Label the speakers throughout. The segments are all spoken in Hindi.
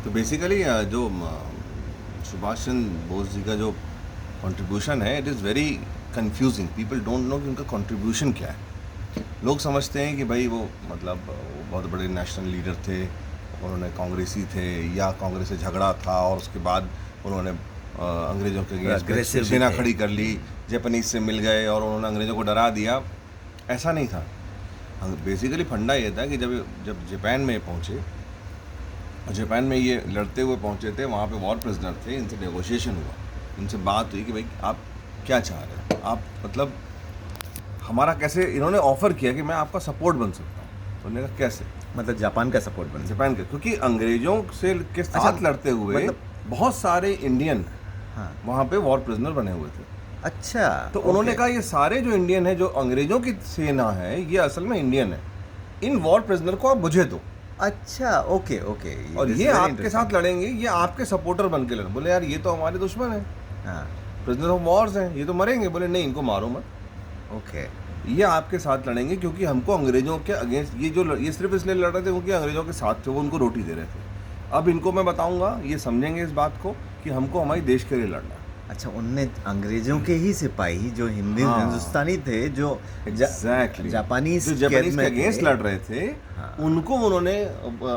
Speaker 1: तो बेसिकली जो सुभाष चंद्र बोस जी का जो कंट्रीब्यूशन है, it is very confusing. People don't know कि उनका कंट्रीब्यूशन क्या है। लोग समझते हैं कि भाई वो मतलब वो बहुत बड़े नेशनल लीडर थे, उन्होंने कांग्रेसी थे या कांग्रेस से झगड़ा था और उसके बाद उन्होंने अंग्रेज़ों के अगेंस्ट
Speaker 2: Aggressive
Speaker 1: सेना
Speaker 2: थे।
Speaker 1: खड़ी कर ली, जापानीज से मिल गए और उन्होंने अंग्रेज़ों को डरा दिया। ऐसा नहीं था। बेसिकली फंडा ये था कि जब जब जापान में पहुँचे, और जापान में ये लड़ते हुए पहुँचे थे, वहाँ पे वॉर प्रिजनर थे, इनसे नेगोशिएशन हुआ, इनसे बात हुई कि भाई आप क्या चाह रहे हैं, आप मतलब हमारा कैसे, इन्होंने ऑफ़र किया कि मैं आपका सपोर्ट बन सकता हूँ। तो उन्होंने कहा कैसे,
Speaker 2: मतलब जापान का सपोर्ट बन
Speaker 1: जापान के, क्योंकि अंग्रेज़ों से के साथ
Speaker 2: अच्छा,
Speaker 1: लड़ते हुए
Speaker 2: मतलब
Speaker 1: बहुत सारे इंडियन
Speaker 2: हाँ।
Speaker 1: वहाँ पे वॉर प्रिजनर बने हुए थे।
Speaker 2: अच्छा,
Speaker 1: तो उन्होंने
Speaker 2: ओके।
Speaker 1: कहा ये सारे जो इंडियन है, जो अंग्रेज़ों की सेना है, ये असल में इंडियन है, इन वॉर प्रिजनर को आप मुझे दो
Speaker 2: अच्छा, ओके, ओके।
Speaker 1: और
Speaker 2: दिस
Speaker 1: ये
Speaker 2: इज वेरी
Speaker 1: आपके साथ लड़ेंगे, ये आपके सपोर्टर बन के लड़। बोले यार ये तो हमारे दुश्मन है,
Speaker 2: हाँ,
Speaker 1: प्रिजनर ऑफ वॉर्स हैं, ये तो मरेंगे। बोले नहीं, इनको मारो मत,
Speaker 2: ओके।
Speaker 1: ये आपके साथ लड़ेंगे क्योंकि हमको अंग्रेज़ों के अगेंस्ट ये सिर्फ इसलिए लड़ रहे थे क्योंकि अंग्रेज़ों के साथ थे, वो उनको रोटी दे रहे थे। अब इनको मैं बताऊंगा, ये समझेंगे इस बात को कि हमको हमारे देश के लिए लड़ना है।
Speaker 2: अच्छा, उनने अंग्रेजों के ही सिपाही जो
Speaker 1: हाँ।
Speaker 2: हिंदुस्तानी थे, जो
Speaker 1: एग्जैक्टली
Speaker 2: जापानीज
Speaker 1: जो जापानीज के
Speaker 2: में
Speaker 1: अगेंस्ट
Speaker 2: थे।
Speaker 1: लड़ रहे थे,
Speaker 2: हाँ।
Speaker 1: उनको उन्होंने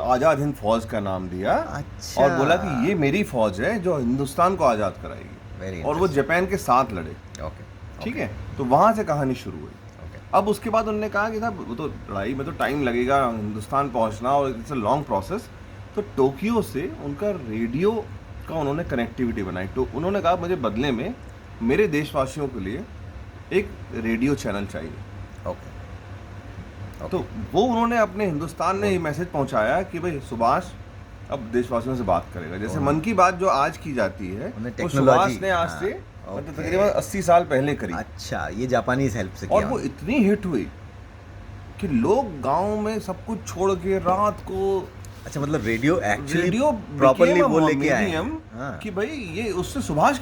Speaker 1: आज़ाद हिंद फौज का नाम दिया
Speaker 2: अच्छा।
Speaker 1: और बोला कि ये मेरी फौज है जो हिंदुस्तान को आज़ाद कराएगी।
Speaker 2: वेरी
Speaker 1: और वो जापान के साथ लड़े।
Speaker 2: ओके,
Speaker 1: ठीक है, तो वहाँ से कहानी शुरू हुई।
Speaker 2: ओके।
Speaker 1: अब उसके बाद उन्होंने कहा कि साहब वो तो लड़ाई में तो टाइम लगेगा, हिंदुस्तान पहुँचना, और इट्स अ लॉन्ग प्रोसेस। तो टोक्यो से उनका रेडियो का उन्होंने कनेक्टिविटी बनाई। तो उन्होंने कहा मुझे बदले में मेरे देशवासियों के लिए एक रेडियो चैनल चाहिए।
Speaker 2: ओके।
Speaker 1: तो वो उन्होंने अपने हिंदुस्तान में ये मैसेज पहुंचाया कि भाई सुभाष अब देशवासियों से बात करेगा। जैसे मन की बात जो आज की जाती है,
Speaker 2: उन्हें
Speaker 1: वो
Speaker 2: technology,
Speaker 1: सुभाष ने आज
Speaker 2: हाँ,
Speaker 1: से मतलब
Speaker 2: ओके।
Speaker 1: तकरीबन 80 साल पहले करी।
Speaker 2: अच्छा, ये जापानीज हेल्प से
Speaker 1: और
Speaker 2: किया
Speaker 1: वो इतनी हिट हुई कि लोग गांव में सब कुछ छोड़ के रात को
Speaker 2: अच्छा, मतलब रेडियो एक्चुअली
Speaker 1: रेडियो
Speaker 2: प्रॉपर्ली वो लेके आए
Speaker 1: मीडियम
Speaker 2: हाँ।
Speaker 1: कि भाई ये उससे सुभाष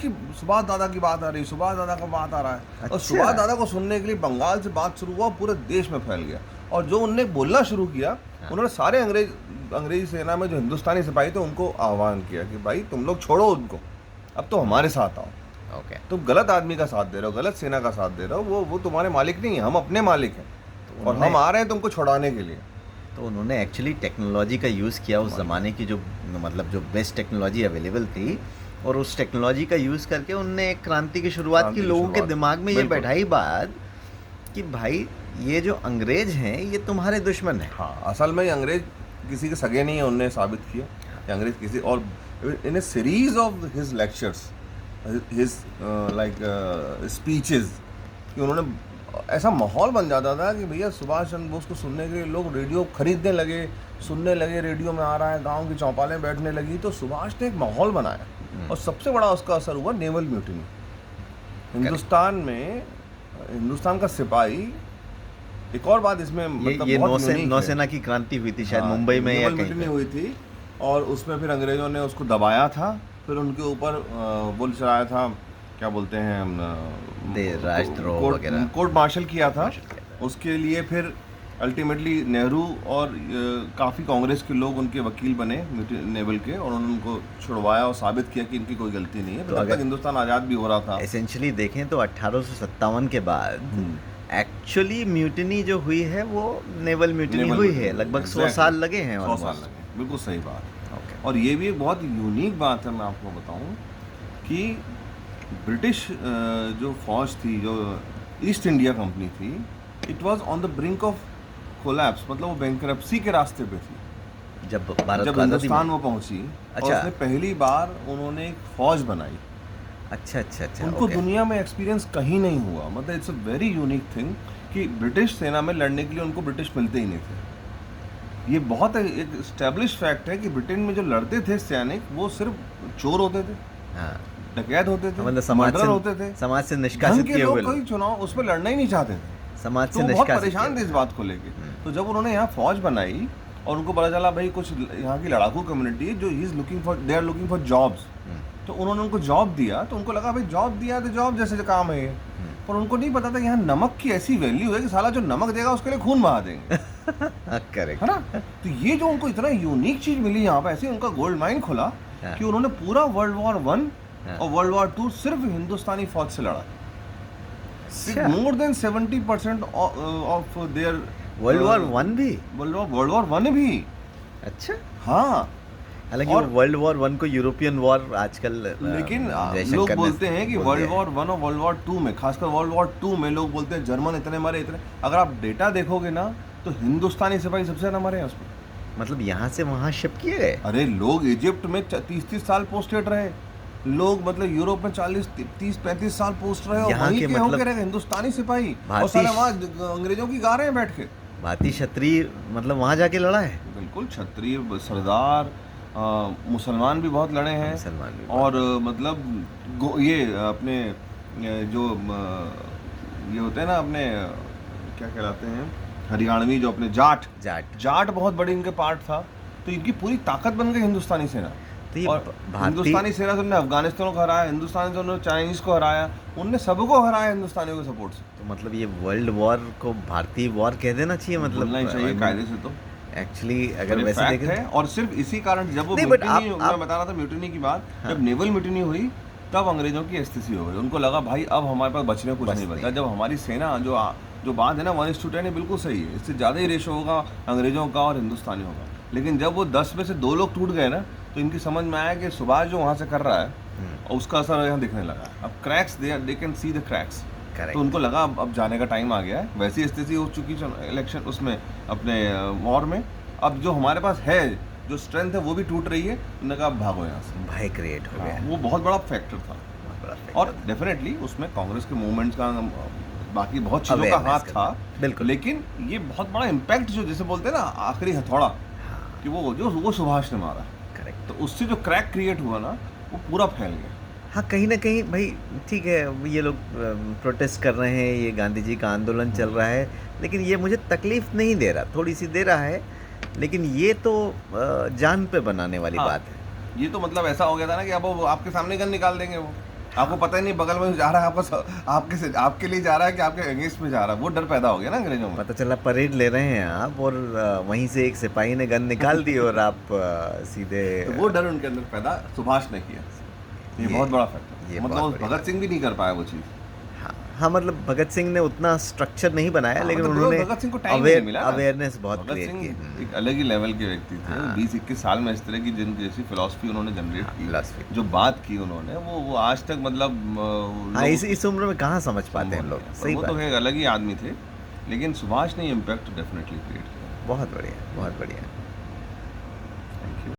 Speaker 1: दादा की बात आ रही, सुभाष दादा का बात आ रहा है। और
Speaker 2: अच्छा।
Speaker 1: सुभाष दादा को सुनने के लिए बंगाल से बात शुरू हुआ, पूरे देश में फैल गया। और जो उनने बोलना शुरू किया,
Speaker 2: हाँ।
Speaker 1: उन्होंने सारे अंग्रेजी सेना में जो हिंदुस्तानी सिपाही थे उनको आह्वान किया कि भाई तुम लोग छोड़ो उनको, अब तो हमारे साथ आओ।
Speaker 2: ओके।
Speaker 1: तुम गलत आदमी का साथ दे रहे हो, गलत सेना का साथ दे रहे हो, वो तुम्हारे मालिक नहीं है, हम अपने मालिक हैं।
Speaker 2: तो
Speaker 1: और हम आ रहे हैं तुमको छुड़ाने के लिए।
Speaker 2: तो उन्होंने एक्चुअली टेक्नोलॉजी का यूज़ किया, उस ज़माने की जो मतलब जो बेस्ट टेक्नोलॉजी अवेलेबल थी, और उस टेक्नोलॉजी का यूज़ करके उनने एक क्रांति की शुरुआत की।
Speaker 1: क्रांति की
Speaker 2: लोगों के
Speaker 1: शुरुआत,
Speaker 2: दिमाग में ये
Speaker 1: बिल्कुल।
Speaker 2: बैठाई बात कि भाई ये जो अंग्रेज हैं ये तुम्हारे दुश्मन हैं।
Speaker 1: हाँ, असल में ये अंग्रेज किसी के सगे नहीं है, उनने साबित किया कि अंग्रेज किसी, और in a series of his lectures, his like speeches, कि उन्होंने ऐसा माहौल बन जाता था कि भैया सुभाष चंद्र बोस को सुनने के लिए लोग रेडियो खरीदने लगे, सुनने लगे, रेडियो में आ रहा है, गांव की चौपालें बैठने लगी। तो सुभाष ने एक माहौल बनाया और सबसे बड़ा उसका असर हुआ नेवल म्यूटिनी। हिंदुस्तान में हिंदुस्तान का सिपाही, एक और बात इसमें मतलब
Speaker 2: ये
Speaker 1: बहुत unique है।
Speaker 2: नौसेना की क्रांति हुई थी शायद मुंबई में या
Speaker 1: नेवल
Speaker 2: कहीं
Speaker 1: म्यूटिनी
Speaker 2: पे।
Speaker 1: हुई थी, और उसमें फिर अंग्रेज़ों ने उसको दबाया था, फिर उनके ऊपर वो चलाया था, क्या बोलते हैं,
Speaker 2: राजद्रोह वगैरह,
Speaker 1: कोर्ट मार्शल किया था।
Speaker 2: मार्शल किया था।
Speaker 1: उसके लिए फिर अल्टीमेटली नेहरू और काफ़ी कांग्रेस के लोग उनके वकील बने नेवल के, और उन्होंने उनको छुड़वाया और साबित किया कि इनकी कोई गलती नहीं है।
Speaker 2: तो
Speaker 1: तब
Speaker 2: अगर
Speaker 1: तक हिंदुस्तान आज़ाद भी हो रहा था।
Speaker 2: एसेंशियली देखें तो 1857 के बाद एक्चुअली म्यूटिनी जो हुई है वो नेवल म्यूटिनी
Speaker 1: नेवल
Speaker 2: हुई
Speaker 1: म्यूटिनी
Speaker 2: है। लगभग 100
Speaker 1: exactly,
Speaker 2: साल लगे हैं
Speaker 1: 100 साल
Speaker 2: almost।
Speaker 1: लगे, बिल्कुल सही बात।
Speaker 2: ओके।
Speaker 1: और ये भी एक बहुत यूनिक बात है, मैं आपको बताऊं कि ब्रिटिश जो फौज थी, जो ईस्ट इंडिया कंपनी थी, it was on the brink of collapse, मतलब वो बैंकरप्सी के रास्ते पे थी
Speaker 2: जब भारत
Speaker 1: जब
Speaker 2: को आज़ादी
Speaker 1: हिंदुस्तान
Speaker 2: मिली।
Speaker 1: वो पहुंची। और
Speaker 2: अच्छा।
Speaker 1: उसने पहली बार उन्होंने एक फौज बनाई।
Speaker 2: अच्छा अच्छा अच्छा,
Speaker 1: उनको
Speaker 2: ओके।
Speaker 1: दुनिया में एक्सपीरियंस कहीं नहीं हुआ, मतलब it's a very unique thing कि ब्रिटिश सेना में लड़ने के लिए उनको ब्रिटिश मिलते ही नहीं थे। ये बहुत एक स्टैब्लिश फैक्ट है कि ब्रिटेन में जो लड़ते थे सैनिक, वो सिर्फ चोर होते थे,
Speaker 2: हाँ,
Speaker 1: डकैत होते थे,
Speaker 2: मतलब समाज
Speaker 1: मर्डरर होते थे,
Speaker 2: से समाज से
Speaker 1: ढंग
Speaker 2: निष्कासित
Speaker 1: के
Speaker 2: किए हुए
Speaker 1: लोग कोई
Speaker 2: लोग,
Speaker 1: चुनाव उस पर लड़ना ही नहीं चाहते थे।
Speaker 2: समाज
Speaker 1: तो
Speaker 2: से
Speaker 1: वो बहुत
Speaker 2: निष्कासित
Speaker 1: परेशान थे
Speaker 2: किए
Speaker 1: इस
Speaker 2: हुए।
Speaker 1: बात को लेके। तो जब उन्होंने यहाँ फौज बनाई और उनको पता चला भाई कुछ यहाँ की लड़ाकू कम्युनिटी जो he is looking for, they are looking for jobs, तो उन्होंने उनको जॉब दिया। तो उनको लगा भाई जॉब दिया तो जॉब जैसे काम है ये, पर उनको नहीं पता था यहाँ नमक की ऐसी वैल्यू है कि साला जो नमक देगा उसके लिए खून बहा देंगे।
Speaker 2: करेक्ट
Speaker 1: है ना। तो ये जो उनको इतना यूनिक चीज मिली यहाँ पे, ऐसे उनका गोल्ड माइन खुला
Speaker 2: हाँ।
Speaker 1: कि उन्होंने पूरा वर्ल्ड वॉर 1
Speaker 2: हाँ।
Speaker 1: और वर्ल्ड वॉर 2 सिर्फ हिंदुस्तानी फौज से लड़ा।
Speaker 2: अच्छा।
Speaker 1: More than 70% of their
Speaker 2: world war 1 भी?
Speaker 1: वर्ल्ड वॉर 1 भी।
Speaker 2: अच्छा।
Speaker 1: हाँ,
Speaker 2: हालांकि
Speaker 1: और-
Speaker 2: वर्ल्ड वॉर 1 को यूरोपियन वॉर आजकल
Speaker 1: लेकिन
Speaker 2: जयशंकर
Speaker 1: लोग
Speaker 2: ने
Speaker 1: बोलते हैं कि
Speaker 2: बोल
Speaker 1: वर्ल्ड
Speaker 2: दिया।
Speaker 1: वॉर 1 और वर्ल्ड वॉर 2 में, खासकर वर्ल्ड वॉर 2 में लोग बोलते हैं जर्मन इतने मरे इतने। अगर आप डेटा देखोगे ना तो हिंदुस्तानी सिपाही सबसे ज्यादा मरे हैं उसमें।
Speaker 2: मतलब यहाँ से वहाँ शिप किए गए?
Speaker 1: अरे लोग इजिप्ट में 30-30 साल पोस्टेड रहे, लोग मतलब यूरोप में 40-30-35 साल पोस्ट रहे, और
Speaker 2: यहाँ
Speaker 1: वहीं
Speaker 2: के
Speaker 1: के
Speaker 2: मतलब
Speaker 1: होके रहे हिंदुस्तानी सिपाही, और
Speaker 2: भारतीय
Speaker 1: साले वहाँ अंग्रेजों की गा रहे हैं बैठ के।
Speaker 2: भारतीय क्षत्रिय मतलब वहाँ जाके लड़ा है?
Speaker 1: बिल्कुल, क्षत्रिय, सरदार, मुसलमान भी बहुत लड़े हैं।
Speaker 2: मुसलमान भी
Speaker 1: और मतलब ये अपने जो ये होते हैं ना अपने क्या कहलाते हैं हरियाणवी, जो अपने जाट
Speaker 2: जाट।
Speaker 1: बहुत बड़ी इनके पार्ट था। तो इनकी पूरी ताकत बन गई हिंदुस्तानी सेना।
Speaker 2: तो ये
Speaker 1: और
Speaker 2: भारतीय
Speaker 1: हिंदुस्तानी सेना से उन्होंने अफगानिस्तान को हराया, हिंदुस्तानी से उन्होंने चाइनीज को हराया, उनने सबको हराया हिंदुस्तानियों के सपोर्ट से।
Speaker 2: तो मतलब ये वर्ल्ड वॉर को भारतीय वॉर कह देना चाहिए, मतलब
Speaker 1: बोलना ही चाहिए कायदे से। तो
Speaker 2: एक्चुअली अगर
Speaker 1: ये
Speaker 2: वैसे
Speaker 1: fact
Speaker 2: देखें
Speaker 1: है, और सिर्फ इसी कारण जब वो
Speaker 2: नहीं, but
Speaker 1: म्यूटिनी,
Speaker 2: आप-
Speaker 1: मैं बता रहा था म्यूटिनी की बात,
Speaker 2: हाँ।
Speaker 1: जब नेवल म्यूटिनी हुई तब अंग्रेजों की स्थिति हो गई। उनको लगा भाई अब हमारे पास बचने को कुछ
Speaker 2: बस
Speaker 1: नहीं बचा।
Speaker 2: नहीं।
Speaker 1: जब हमारी सेना जो बात है ना 1:10 बिल्कुल सही है, इससे ज़्यादा ही रेशो होगा अंग्रेजों का और हिंदुस्तानियों का। लेकिन जब वो 10 में से 2 लोग टूट गए ना, तो इनकी समझ में आया कि सुभाष जो वहाँ से कर रहा है और उसका असर यहाँ दिखने लगा। अब cracks they can see the cracks. तो
Speaker 2: करेक्ट।
Speaker 1: उनको लगा अब जाने का टाइम आ गया है। वैसी स्थिति हो चुकी इलेक्शन उसमें अपने वॉर में। अब जो हमारे पास है, जो स्ट्रेंथ है, वो भी टूट रही है। उन्होंने कहा अब भागो यहाँ से।
Speaker 2: भय क्रिएट हो गया।
Speaker 1: वो बहुत बड़ा फैक्टर था।
Speaker 2: बहुत बड़ा factor
Speaker 1: और
Speaker 2: था।
Speaker 1: डेफिनेटली उसमें कांग्रेस के मूवमेंट्स का, बाकी बहुत चीज़ों का
Speaker 2: Awareness
Speaker 1: हाथ
Speaker 2: का,
Speaker 1: था।
Speaker 2: बिल्कुल।
Speaker 1: लेकिन ये बहुत बड़ा इम्पैक्ट, जो जैसे बोलते हैं ना आखिरी हथौड़ा,
Speaker 2: हाँ,
Speaker 1: कि वो सुभाष ने मारा,
Speaker 2: करेक्ट।
Speaker 1: तो उससे जो क्रैक क्रिएट हुआ ना, वो पूरा फैल गया।
Speaker 2: हाँ, कहीं ना कहीं भाई ठीक है, ये लोग प्रोटेस्ट कर रहे हैं, ये गांधी जी का आंदोलन चल रहा है, लेकिन ये मुझे तकलीफ नहीं दे रहा, थोड़ी सी दे रहा है, लेकिन ये तो जान पे बनाने वाली
Speaker 1: हाँ।
Speaker 2: बात है।
Speaker 1: ये तो मतलब ऐसा हो गया था ना कि अब वो आपके सामने गन निकाल देंगे। वो आपको पता ही नहीं बगल में जा रहा है, आपके लिए जा रहा है कि आपके अगेंस्ट में जा रहा है। वो डर पैदा हो गया ना अंग्रेजों में।
Speaker 2: पता चला परेड ले रहे हैं आप, और वहीं से एक सिपाही ने गन निकाल दी और आप सीधे
Speaker 1: तो वो डर उनके अंदर पैदा सुभाष ने किया। ये बहुत बड़ा फैक्टर।
Speaker 2: ये
Speaker 1: मतलब
Speaker 2: बहुत
Speaker 1: वो
Speaker 2: बड़ी
Speaker 1: भगत सिंह भी नहीं कर पाया वो चीज़।
Speaker 2: हाँ, मतलब भगत सिंह ने उतना स्ट्रक्चर नहीं बनाया,
Speaker 1: हाँ,
Speaker 2: लेकिन
Speaker 1: मतलब
Speaker 2: उन्होंने
Speaker 1: भगत सिंह को टाइम नहीं मिला ना।
Speaker 2: अवेयरनेस बहुत
Speaker 1: भगत
Speaker 2: क्रिएट
Speaker 1: सिंह
Speaker 2: की।
Speaker 1: एक अलग ही लेवल के व्यक्ति थे।
Speaker 2: हाँ।
Speaker 1: 20-21 साल में इस तरह की जैसी फिलॉसफी उन्होंने जनरेट की,
Speaker 2: philosophy।
Speaker 1: जो बात की उन्होंने, वो आज तक मतलब
Speaker 2: हाँ,
Speaker 1: लोग
Speaker 2: इस उम्र में कहाँ समझ पाते हैं
Speaker 1: संभव
Speaker 2: लोग,
Speaker 1: नहीं है।
Speaker 2: सही
Speaker 1: वो
Speaker 2: बात
Speaker 1: तो
Speaker 2: है।
Speaker 1: एक अलग ही आदमी थे, लेकिन सुभाष ने इम्पैक्ट डेफिनेटली क्रिएट किया।
Speaker 2: बहुत बढ़िया, बहुत बढ़िया।